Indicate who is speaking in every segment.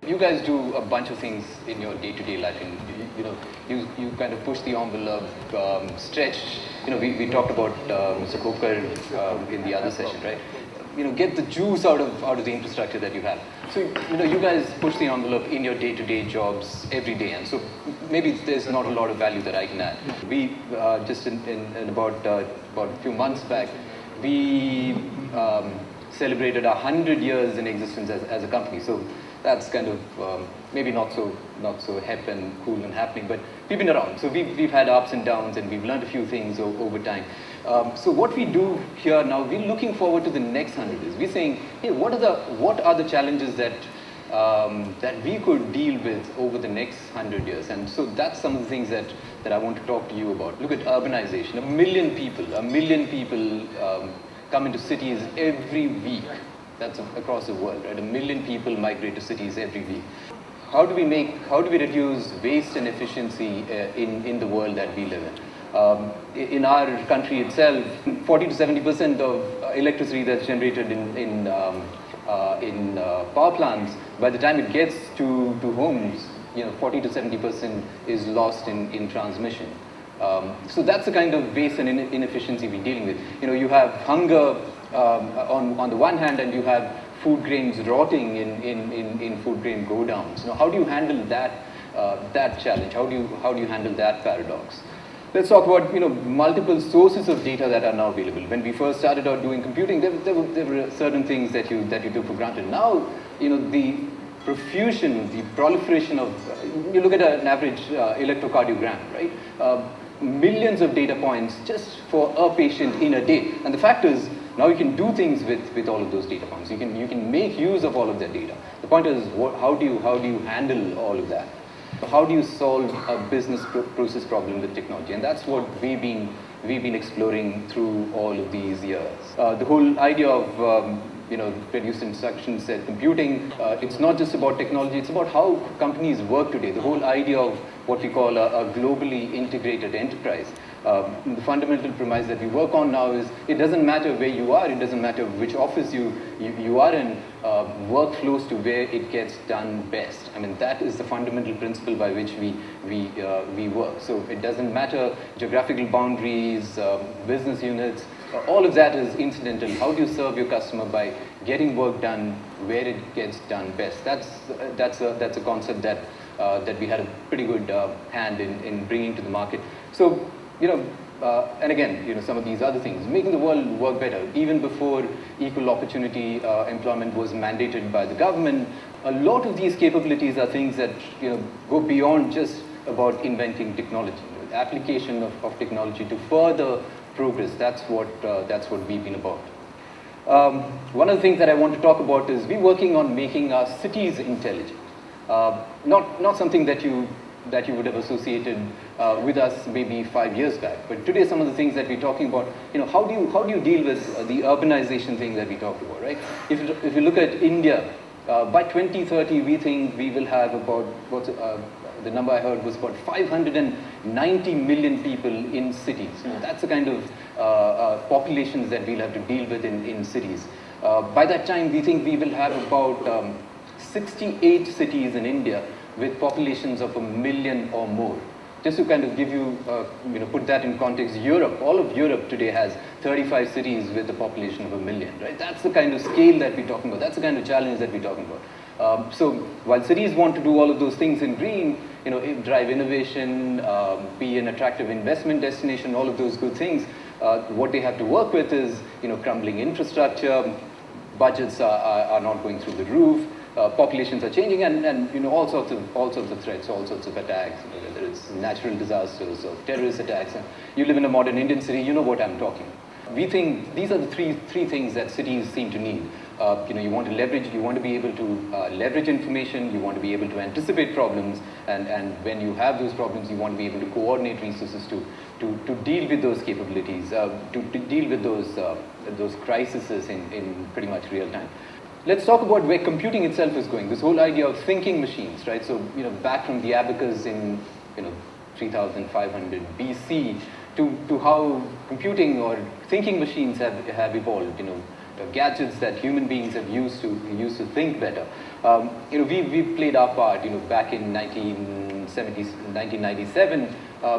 Speaker 1: You guys do a bunch of things in your day-to-day life, and you kind of push the envelope, stretch. We talked about Mr. Kokar in the other session, right? Get the juice out of the infrastructure that you have. So you guys push the envelope in your day-to-day jobs every day, and so maybe there's not a lot of value that I can add. We just in about a few months back, we celebrated 100 years in existence as a company. So that's kind of maybe not so hip and cool and happening, but we've been around. So we've had ups and downs, and we've learned a few things over time. So what we do here now, we're looking forward to the next 100 years. We're saying, hey, what are the challenges that we could deal with over the next 100 years? And so that's some of the things that I want to talk to you about. Look at urbanization. 1 million people come into cities every week. That's across the world, right? 1 million people migrate to cities every week. How do we reduce waste and efficiency in the world that we live in? In our country itself, 40 to 70% of electricity that's generated in power plants, by the time it gets to homes, 40 to 70% is lost in transmission. So that's the kind of waste and inefficiency we're dealing with. You have hunger on the one hand, and you have food grains rotting in food grain go-downs. How do you handle that challenge? How do you handle that paradox? Let's talk about multiple sources of data that are now available. When we first started out doing computing, there were certain things that you took for granted. Now, the profusion, the proliferation of, you look at an average electrocardiogram, right? Millions of data points just for a patient in a day. And the fact is, now you can do things with all of those data points. You can make use of all of that data. The point is, how do you handle all of that? How do you solve a business process problem with technology? And that's what we've been exploring through all of these years. The whole idea of reduced instruction set computing, it's not just about technology, it's about how companies work today. The whole idea of what we call a globally integrated enterprise. The fundamental premise that we work on now is it doesn't matter where you are, it doesn't matter which office you are in, work flows to where it gets done best. I mean, that is the fundamental principle by which we work. So it doesn't matter geographical boundaries, business units, all of that is incidental. How do you serve your customer by getting work done where it gets done best? That's a concept that we had a pretty good hand in bringing to the market. So, and again, some of these other things, making the world work better. Even before equal opportunity employment was mandated by the government, a lot of these capabilities are things that go beyond just about inventing technology. Application of technology to further progress. That's what we've been about. One of the things that I want to talk about is we're working on making our cities intelligent. Not something that you would have associated with us maybe 5 years back. But today, some of the things that we're talking about, how do you deal with the urbanization thing that we talked about, right? If you look at India, by 2030, we think we will have about, the number I heard was about 590 million people in cities. That's the kind of populations that we'll have to deal with in cities. By that time, we think we will have about 68 cities in India with populations of 1 million or more. Just to kind of give you, put that in context, Europe, all of Europe today has 35 cities with a population of 1 million, right? That's the kind of scale that we're talking about. That's the kind of challenge that we're talking about. So while cities want to do all of those things in green, drive innovation, be an attractive investment destination, all of those good things, what they have to work with is, crumbling infrastructure, budgets are not going through the roof, populations are changing, and all sorts of threats, all sorts of attacks, whether it's natural disasters or terrorist attacks. And you live in a modern Indian city, you know what I'm talking about. We think these are the three things that cities seem to need. You want to be able to leverage information, you want to be able to anticipate problems, and when you have those problems, you want to be able to coordinate resources to deal with those capabilities, to deal with those crises in pretty much real time. Let's talk about where computing itself is going. This whole idea of thinking machines, right? So, back from the abacus in, 3500 BC to how computing or thinking machines have evolved. gadgets that human beings have used to think better. We played our part. Back in 1997,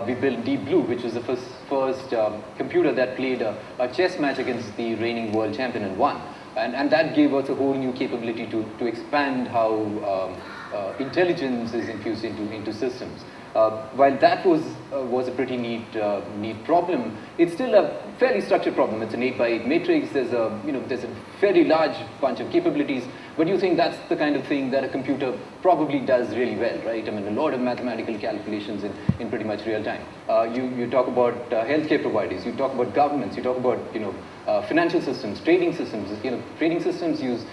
Speaker 1: we built Deep Blue, which was the first computer that played a chess match against the reigning world champion and won. And that gave us a whole new capability to expand how intelligence is infused into systems. While that was a pretty neat problem, it's still a fairly structured problem. It's an 8x8 matrix. There's a fairly large bunch of capabilities. But you think that's the kind of thing that a computer probably does really well, right? I mean, a lot of mathematical calculations in pretty much real time. You talk about healthcare providers. You talk about governments. You talk about financial systems, trading systems. Trading systems use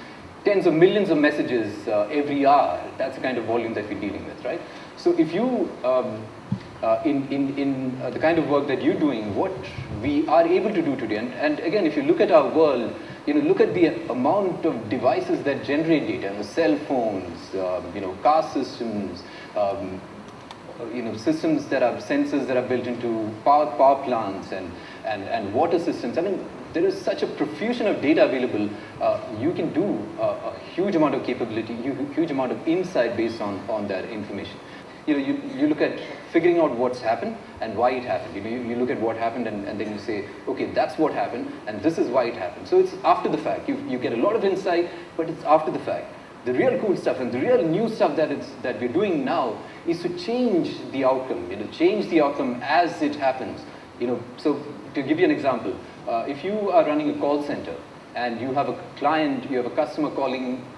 Speaker 1: tens of millions of messages every hour. That's the kind of volume that we're dealing with, right? So if you, in the kind of work that you're doing, what we are able to do today, and again, if you look at our world, look at the amount of devices that generate data, cell phones, car systems, systems that are sensors that are built into power plants and water systems. I mean, there is such a profusion of data available. You can do a huge amount of capability, huge amount of insight based on that information. You look at figuring out what's happened and why it happened. You look at what happened and then you say, okay, that's what happened and this is why it happened. So it's after the fact. You get a lot of insight, but it's after the fact. The real cool stuff and the real new stuff that we're doing now is to change the outcome. Change the outcome as it happens. So to give you an example, if you are running a call center and you have a client, you have a customer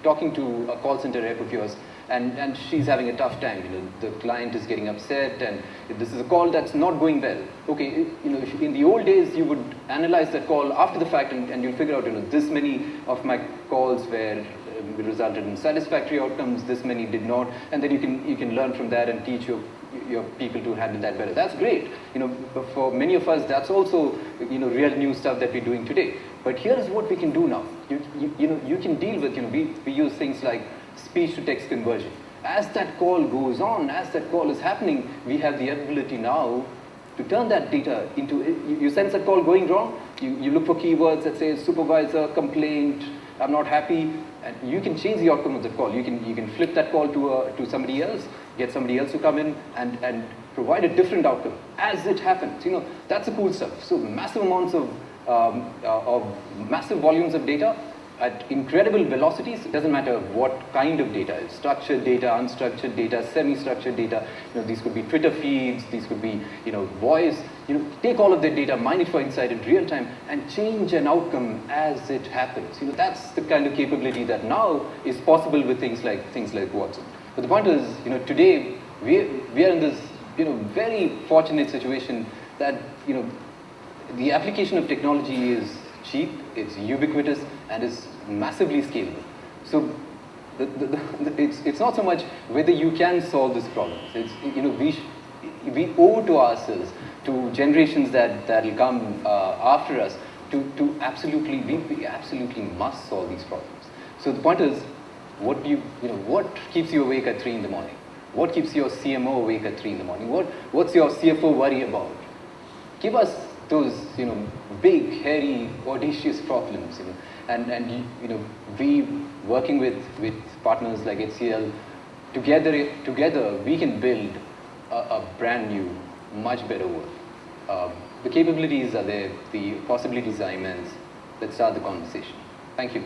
Speaker 1: talking to a call center rep of yours, and she's having a tough time. The client is getting upset, and this is a call that's not going well. Okay, if in the old days you would analyze that call after the fact, and you'll figure out, this many of my calls were resulted in satisfactory outcomes, this many did not, and then you can learn from that and teach your people to handle that better. That's great. For many of us, that's also real new stuff that we're doing today. But here's what we can do now. You can deal with we use things like speech to text conversion. As that call goes on, as that call is happening, we have the ability now to turn that data into, you sense that call going wrong, you look for keywords that say supervisor, complaint, I'm not happy, and you can change the outcome of the call. You can flip that call to somebody else, get somebody else to come in and provide a different outcome as it happens. That's the cool stuff. So massive amounts of massive volumes of data at incredible velocities. It doesn't matter what kind of data. It's structured data, unstructured data, semi-structured data. These could be Twitter feeds, these could be voice. Take all of the data, mine it for insight in real time, and change an outcome as it happens. That's the kind of capability that now is possible with things like Watson. But the point is, today we are in this very fortunate situation that the application of technology is cheap, it's ubiquitous, and is massively scalable. So it's not so much whether you can solve this problem. It's we owe to ourselves, to generations that will come after us, to absolutely we absolutely must solve these problems. So the point is, what keeps you awake at 3 in the morning? What keeps your CMO awake at 3 in the morning? What's your CFO worry about? Give us those big, hairy, audacious problems, and we working with partners like HCL, together we can build a brand new, much better world. The capabilities are there, the possibilities are immense. Let's start the conversation. Thank you.